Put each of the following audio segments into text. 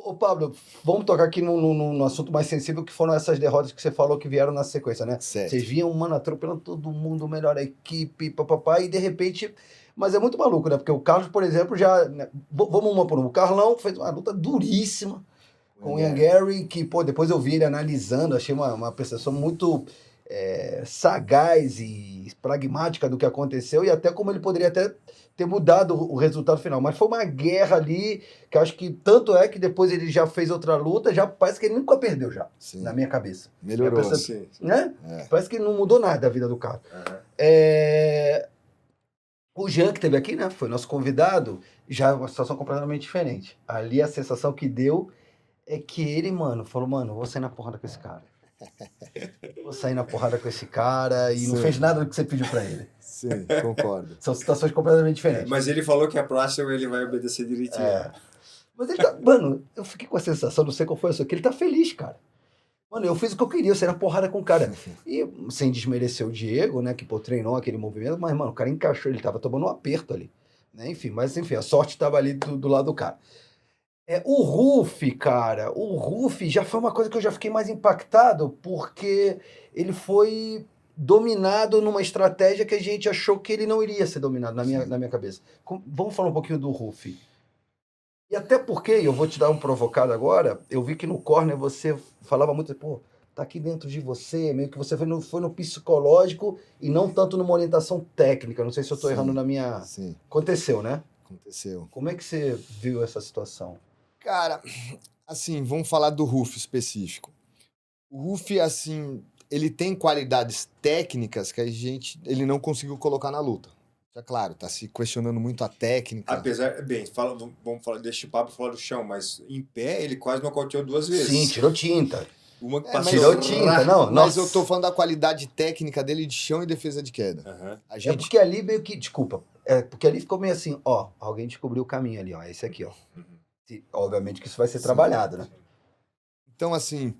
Ô, Pablo, vamos tocar aqui no assunto mais sensível, que foram essas derrotas que você falou que vieram na sequência, né? Certo. Vocês vinham, mano, atropelando todo mundo, melhor a equipe, papapá, e de repente... Mas é muito maluco, né? Porque o Carlos, por exemplo, já... né, vamos uma por uma. O Carlão fez uma luta duríssima com o Ian Gary, que, pô, depois eu vi ele analisando, achei uma percepção muito sagaz e pragmática do que aconteceu, e até como ele poderia até ter mudado o resultado final. Mas foi uma guerra ali, que eu acho que tanto é que depois ele já fez outra luta, já parece que ele nunca perdeu já, Sim. na minha cabeça. Melhorou. Minha Sim. Né? Parece que não mudou nada da vida do cara. O Jean, que esteve aqui, né, foi nosso convidado, já é uma situação completamente diferente. Ali a sensação que deu é que ele, mano, falou, mano, vou sair na porrada com esse cara. Vou sair na porrada com esse cara e não fez nada do que você pediu pra ele. Sim, concordo. São situações completamente diferentes. Mas ele falou que a próxima ele vai obedecer direitinho. Mas ele tá, mano, eu fiquei com a sensação, não sei qual foi a sua, que ele tá feliz, cara. Mano, eu fiz o que eu queria, eu saí na porrada com o cara. E sem desmerecer o Diego, né, que pô, treinou aquele movimento, mas, mano, o cara encaixou, ele tava tomando um aperto ali. Né? Enfim, a sorte tava ali do lado do cara. O Ruff, cara, o Ruff já foi uma coisa que eu já fiquei mais impactado, porque ele foi dominado numa estratégia que a gente achou que ele não iria ser dominado, na minha cabeça. Vamos falar um pouquinho do Ruff. E até porque, eu vou te dar um provocado agora, eu vi que no corner você falava muito, pô, tá aqui dentro de você, meio que você foi no psicológico e não tanto numa orientação técnica. Não sei se eu tô errando na minha... Sim. Aconteceu, né? Aconteceu. Como é que você viu essa situação? Cara, assim, vamos falar do Ruff específico. O Ruff, assim, ele tem qualidades técnicas que ele não conseguiu colocar na luta. É claro, tá se questionando muito a técnica. Apesar, vamos falar, deixa o Pablo falar do chão, mas em pé ele quase nocauteou 2 vezes. Sim, tirou tinta. Uma que passou. Tirou tinta, não. Mas nossa. eu tô falando da qualidade técnica dele de chão e defesa de queda. É porque ali meio que, desculpa, porque ali ficou meio assim, ó, alguém descobriu o caminho ali, ó, esse aqui, ó. Obviamente que isso vai ser trabalhado, né? Então, assim,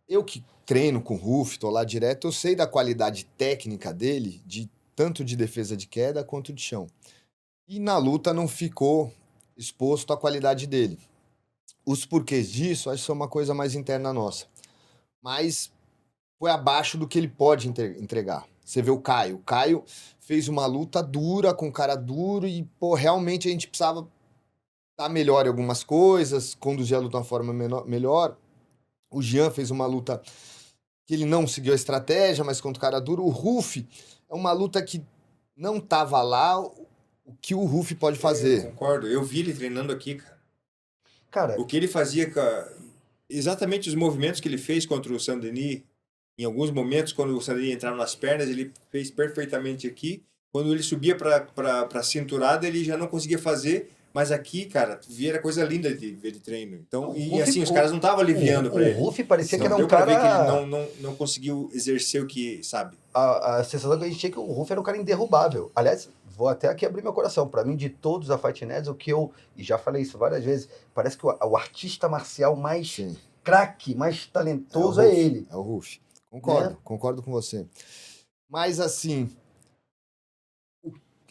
eu que treino com o Ruff, tô lá direto, eu sei da qualidade técnica dele, tanto de defesa de queda quanto de chão. E na luta não ficou exposto à qualidade dele. Os porquês disso, acho que são uma coisa mais interna nossa. Mas foi abaixo do que ele pode entregar. Você vê o Caio. O Caio fez uma luta dura, com um cara duro, e, pô, realmente a gente precisava estar melhor em algumas coisas, conduzir a luta de uma forma melhor. O Jean fez uma luta que ele não seguiu a estratégia, mas contra o cara duro. O Ruff é uma luta que não tava lá o que o Ruff pode fazer. Eu concordo. Eu vi ele treinando aqui, Cara, o que ele fazia, exatamente os movimentos que ele fez contra o Saint-Denis, em alguns momentos, quando o Saint-Denis entrava nas pernas, ele fez perfeitamente aqui. Quando ele subia pra cinturada, ele já não conseguia fazer. Mas aqui, cara, era coisa linda de ver de treino. Então, assim, os caras não estavam aliviando pra ele. O Ruff parecia que era um deu pra cara... ver que ele não conseguiu exercer o que sabe. A sensação que a gente tinha é que o Ruff era um cara inderrubável. Aliás, vou até aqui abrir meu coração. Pra mim, de todos a Fight Nerds, o que eu... E já falei isso várias vezes. Parece que o artista marcial mais craque, mais talentoso é ele. É o Ruff. Concordo, concordo com você. Mas, assim,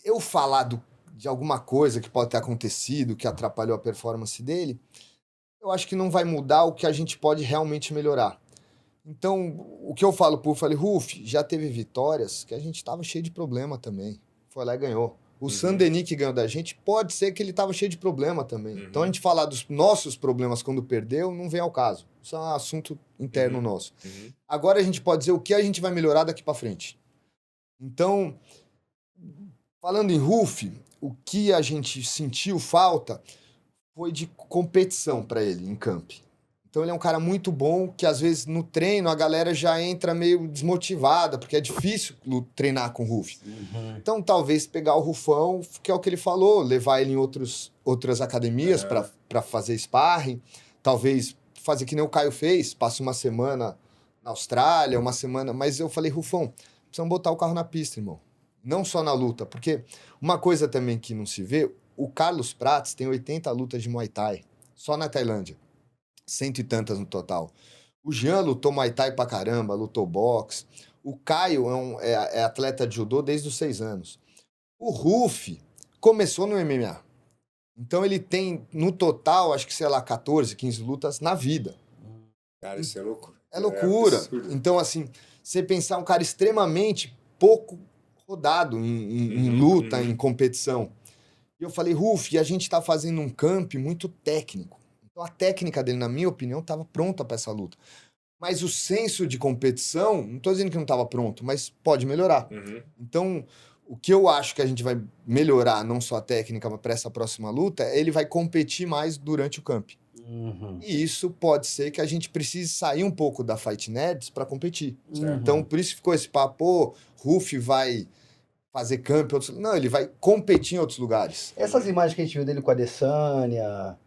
eu falar de alguma coisa que pode ter acontecido, que atrapalhou a performance dele, eu acho que não vai mudar o que a gente pode realmente melhorar. Então, o que eu falo pro falei, Ruff, já teve vitórias que a gente tava cheio de problema também. Foi lá e ganhou. O Saint-Denis que ganhou da gente, pode ser que ele tava cheio de problema também. Então, a gente falar dos nossos problemas quando perdeu, não vem ao caso. Isso é um assunto interno nosso. Agora a gente pode dizer o que a gente vai melhorar daqui para frente. Então, falando em Ruff, o que a gente sentiu falta foi de competição para ele em camp. Então ele é um cara muito bom, que às vezes no treino a galera já entra meio desmotivada, porque é difícil treinar com o Ruff. Então talvez pegar o Rufão, que é o que ele falou, levar ele em outras academias para fazer sparring, talvez fazer que nem o Caio fez, passa uma semana na Austrália, uma semana... Mas eu falei, Rufão, precisamos botar o carro na pista, irmão. Não só na luta, porque uma coisa também que não se vê, o Carlos Prates tem 80 lutas de Muay Thai, só na Tailândia. 100 e tantas no total. O Jean lutou Muay Thai pra caramba, lutou boxe. O Caio é atleta de judô desde os 6 anos. O Ruff começou no MMA. Então ele tem, no total, acho que, sei lá, 14, 15 lutas na vida. Cara, isso é louco. É loucura. Absurdo. Então, assim, você pensar um cara extremamente pouco rodado em luta, em competição. E eu falei, Ruf, a gente tá fazendo um camp muito técnico. Então a técnica dele, na minha opinião, estava pronta para essa luta. Mas o senso de competição, não tô dizendo que não estava pronto, mas pode melhorar. Então, o que eu acho que a gente vai melhorar, não só a técnica, mas para essa próxima luta, ele vai competir mais durante o camp. E isso pode ser que a gente precise sair um pouco da Fight Nerds para competir. Então, por isso ficou esse papo, pô, Ruf vai fazer camp em outros... Não, ele vai competir em outros lugares. Essas imagens que a gente viu dele com a Adesanya,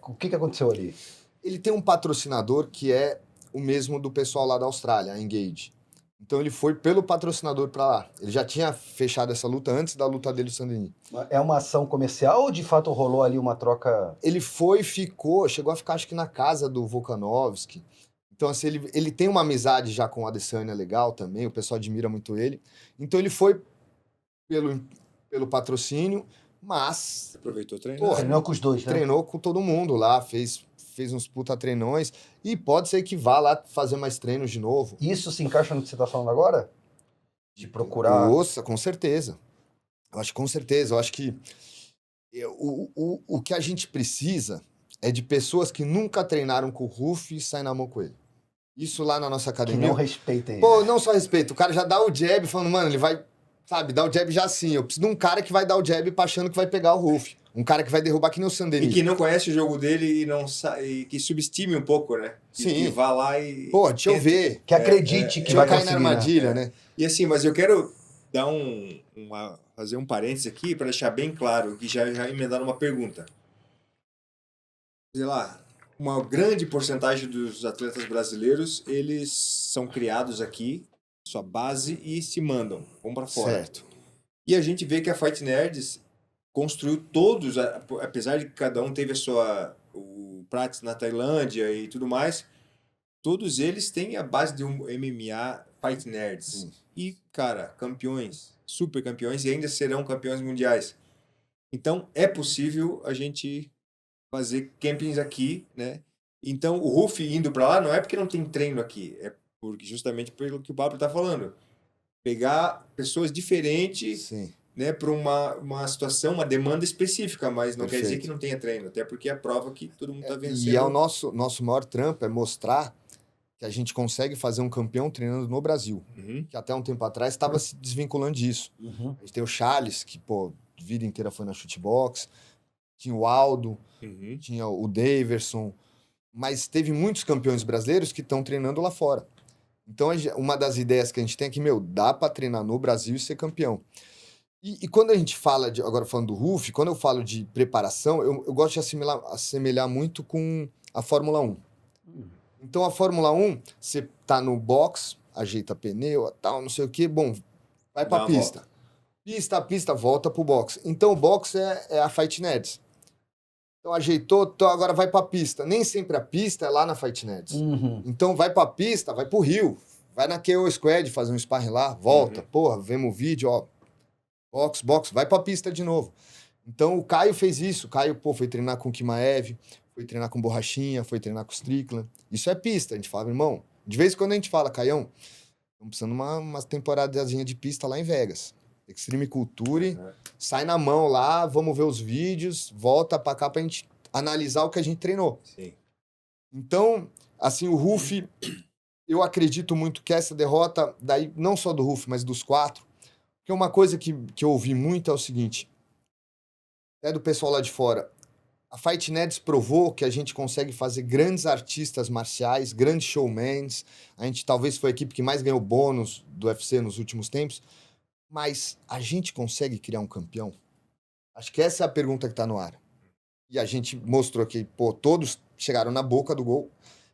o que aconteceu ali? Ele tem um patrocinador que é o mesmo do pessoal lá da Austrália, a Engage. Então ele foi pelo patrocinador para lá. Ele já tinha fechado essa luta antes da luta dele com o Sandrini. É uma ação comercial ou de fato rolou ali uma troca? Ele foi e ficou, chegou a ficar acho que na casa do Volkanovski. Então assim, ele tem uma amizade já com o Adesanya legal também, o pessoal admira muito ele. Então ele foi pelo patrocínio, mas Aproveitou o treino. Treinou com os dois, né? treinou com todo mundo lá, fez uns puta treinões e pode ser que vá lá fazer mais treinos de novo. Isso se encaixa no que você está falando agora? De procurar... Nossa, com certeza. Eu acho que com certeza. Eu acho que o que a gente precisa é de pessoas que nunca treinaram com o Ruf e saem na mão com ele. Isso lá na nossa Que academia. não respeitem ele. Pô, não só respeito. O cara já dá o jab falando, mano, ele vai, sabe, dar o jab já assim. Eu preciso de um cara que vai dar o jab achando que vai pegar o Ruf. Um cara que vai derrubar que nem o Sandrini. E que não conhece o jogo dele e que subestime um pouco, né? Sim. Que vá lá e... Pô, deixa eu ver. Que acredite que Deixa vai eu cair conseguir, na armadilha, né? E assim, mas eu quero dar fazer um parênteses aqui para deixar bem claro, que já emendaram uma pergunta. Sei lá, uma grande porcentagem dos atletas brasileiros, eles são criados aqui, sua base, e se mandam, vão para fora. Certo. E a gente vê que a Fight Nerds construiu todos, apesar de que cada um teve o Prats na Tailândia e tudo mais, todos eles têm a base de um MMA Fight Nerds. Sim. E, cara, campeões, super campeões, e ainda serão campeões mundiais. Então, é possível a gente fazer campings aqui, né? Então, o Ruf indo para lá não é porque não tem treino aqui, é porque justamente pelo que o Pablo está falando. Pegar pessoas diferentes, Sim. né, para uma situação, uma demanda específica, mas não quer dizer Perfeito. que não tenha treino, até porque é a prova que todo mundo está vencendo. E é o nosso maior trampo, é mostrar que a gente consegue fazer um campeão treinando no Brasil. Que até um tempo atrás estava se desvinculando disso. A gente tem o Charles, que, pô, a vida inteira foi na shootbox. Tinha o Aldo, tinha o Daverson. Mas teve muitos campeões brasileiros que estão treinando lá fora. Então, uma das ideias que a gente tem é que, dá para treinar no Brasil e ser campeão. E quando a gente fala, agora falando do Ruf, quando eu falo de preparação, eu gosto de assemelhar muito com a Fórmula 1. Então, a Fórmula 1, você tá no box, ajeita pneu, tal, não sei o quê, bom, vai pra pista. Pista, volta pro box. Então, o box é a Fight Nerds. Então, ajeitou, então agora vai pra pista. Nem sempre a pista é lá na Fight Nerds. Então, vai pra pista, vai pro Rio. Vai na KO Squad fazer um sparring lá, volta. Porra, vemos o vídeo, ó. Box, vai pra pista de novo. Então, o Caio fez isso. O Caio, foi treinar com o Kimaev, foi treinar com Borrachinha, foi treinar com o Strickland. Isso é pista. A gente fala, irmão, de vez em quando a gente fala, Caião, estamos precisando de uma temporadazinha de pista lá em Vegas. Extreme Culture, sai na mão lá, vamos ver os vídeos, volta pra cá pra gente analisar o que a gente treinou. Sim. Então, assim, o Ruf, eu acredito muito que essa derrota, daí não só do Ruf, mas dos 4, porque uma coisa que eu ouvi muito é o seguinte, até do pessoal lá de fora, a Fight Nerds provou que a gente consegue fazer grandes artistas marciais, grandes showmans, a gente talvez foi a equipe que mais ganhou bônus do UFC nos últimos tempos, mas a gente consegue criar um campeão? Acho que essa é a pergunta que tá no ar. E a gente mostrou que, todos chegaram na boca do gol,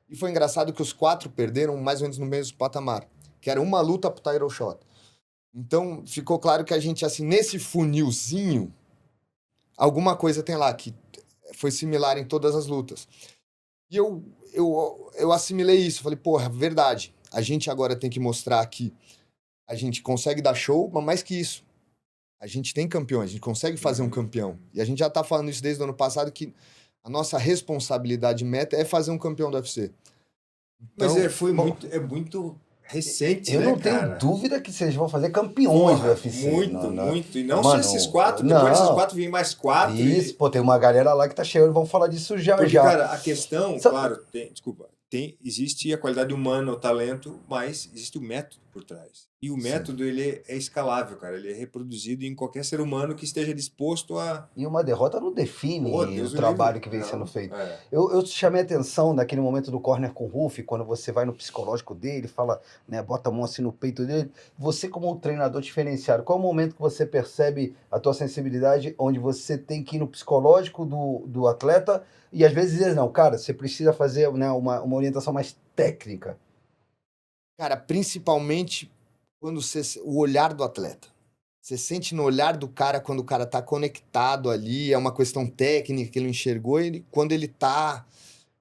e foi engraçado que os 4 perderam mais ou menos no mesmo patamar, que era uma luta pro title shot. Então, ficou claro que a gente, assim, nesse funilzinho, alguma coisa tem lá, que foi similar em todas as lutas. E eu assimilei isso, falei, verdade, a gente agora tem que mostrar que a gente consegue dar show, mas mais que isso, A gente tem campeões, a gente consegue fazer um campeão. E a gente já tá falando isso desde o ano passado, que a nossa responsabilidade meta é fazer um campeão do UFC. Mas Então, é muito recente, Eu né, não tenho cara? dúvida que vocês vão fazer campeões do Porra, UFC. muito. E não Mano, só esses 4, depois desses não. 4 vem mais 4. Isso, pô, tem uma galera lá que tá cheia, vamos falar disso já Porque, já. cara, a questão, Só- claro, existe a qualidade humana, o talento, mas existe o método por trás. E o método, ele é escalável, cara. Ele é reproduzido em qualquer ser humano que esteja disposto a... E uma derrota não define Pô, Deus o o trabalho livre. que vem Não, sendo feito. é. Eu chamei a atenção naquele momento do corner com o Ruff, quando você vai no psicológico dele, fala, né, bota a mão assim no peito dele. Você, como um treinador diferenciado, qual é o momento que você percebe a tua sensibilidade, onde você tem que ir no psicológico do atleta e às vezes dizer, não, cara, você precisa fazer, né, uma orientação mais técnica. cara, principalmente quando o olhar do atleta. Você sente no olhar do cara quando o cara tá conectado ali, é uma questão técnica que ele enxergou, quando ele tá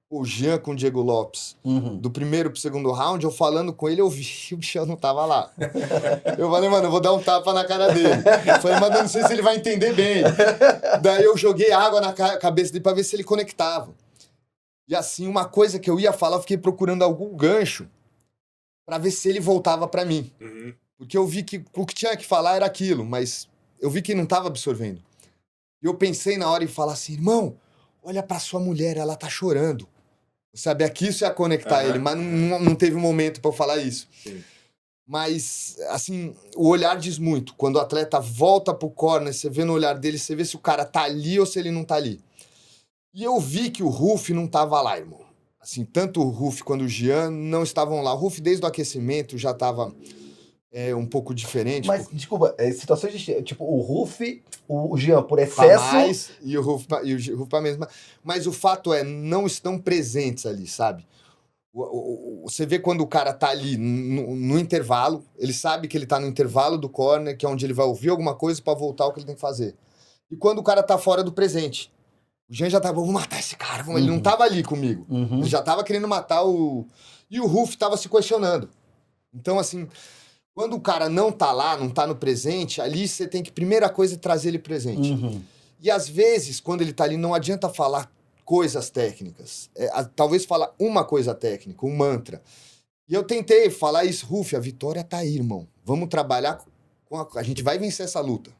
o Jean com o Diego Lopes, do primeiro pro segundo round, eu falando com ele, eu vi que o bichão não tava lá. Eu falei, mano, eu vou dar um tapa na cara dele. Eu falei, mas eu não sei se ele vai entender bem. Daí eu joguei água na cabeça dele pra ver se ele conectava. E assim, uma coisa que eu ia falar, eu fiquei procurando algum gancho pra ver se ele voltava pra mim. Uhum. Porque eu vi que o que tinha que falar era aquilo, mas eu vi que não tava absorvendo. E eu pensei na hora em falar assim, irmão, olha pra sua mulher, ela tá chorando. Sabe, aqui isso ia conectar ele, mas não teve um momento pra eu falar isso. Sim. Mas, assim, o olhar diz muito. Quando o atleta volta pro corner, você vê no olhar dele, você vê se o cara tá ali ou se ele não tá ali. E eu vi que o Ruff não tava lá, irmão. Assim, tanto o Ruff quanto o Jean não estavam lá. O Ruff, desde o aquecimento, já tava um pouco diferente. Mas, desculpa, situações distintas. Tipo, o Ruff, o Jean, por Pra excesso. mais e o Ruff pra mesma. Mas o fato é, não estão presentes ali, sabe? Você vê quando o cara tá ali no intervalo, ele sabe que ele tá no intervalo do corner, que é onde ele vai ouvir alguma coisa pra voltar o que ele tem que fazer. E quando o cara tá fora do presente. O Jean já tava, vamos matar esse cara. Ele não tava ali comigo. Uhum. Ele já tava querendo matar o... E o Ruff tava se questionando. Então, assim, quando o cara não tá lá, não tá no presente, ali você tem que, primeira coisa, é trazer ele presente. Uhum. E às vezes, quando ele tá ali, não adianta falar coisas técnicas. Talvez falar uma coisa técnica, um mantra. E eu tentei falar isso, Ruff, a vitória tá aí, irmão. Vamos trabalhar a gente vai vencer essa luta.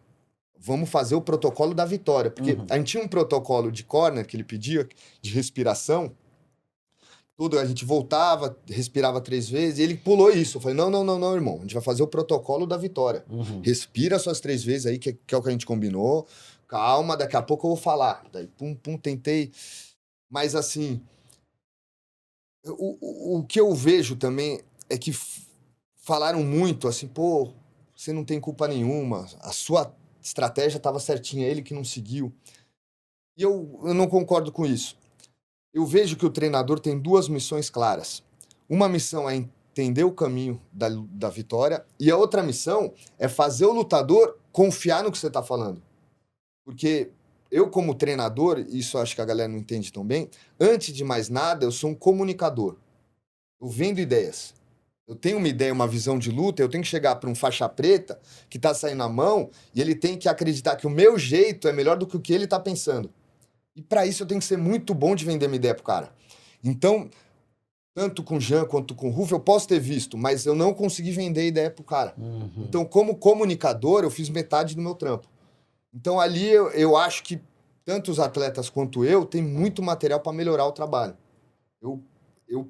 Vamos fazer o protocolo da vitória. Porque a gente tinha um protocolo de corner que ele pedia, de respiração. Tudo, a gente voltava, respirava 3 vezes, e ele pulou isso. Eu falei, não, irmão. A gente vai fazer o protocolo da vitória. Respira suas 3 vezes aí, que é o que a gente combinou. Calma, daqui a pouco eu vou falar. Daí, tentei. Mas, assim, o que eu vejo também é que falaram muito, assim, pô, você não tem culpa nenhuma, a sua estratégia estava certinha, ele que não seguiu. E eu não concordo com isso. Eu vejo que o treinador tem 2 missões claras. Uma missão é entender o caminho da vitória, e a outra missão é fazer o lutador confiar no que você está falando. Porque eu, como treinador, isso acho que a galera não entende tão bem, antes de mais nada, eu sou um comunicador. Eu vendo ideias. Eu tenho uma ideia, uma visão de luta, eu tenho que chegar para um faixa preta que tá saindo na mão e ele tem que acreditar que o meu jeito é melhor do que o que ele tá pensando. E para isso eu tenho que ser muito bom de vender minha ideia pro cara. Então, tanto com o Jean quanto com o Ruff, eu posso ter visto, mas eu não consegui vender a ideia pro cara. Então, como comunicador, eu fiz metade do meu trampo. Então, ali eu acho que tanto os atletas quanto eu tem muito material para melhorar o trabalho. Eu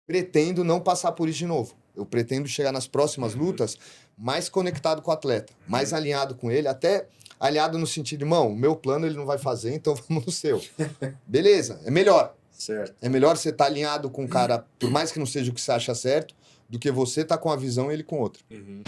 pretendo não passar por isso de novo. Eu pretendo chegar nas próximas lutas mais conectado com o atleta, mais alinhado com ele, até alinhado no sentido, irmão, o meu plano ele não vai fazer, então vamos no seu. Beleza, é melhor. Certo. É melhor você estar alinhado com o cara, por mais que não seja o que você acha certo, do que você estar com a visão e ele com outra. Uhum.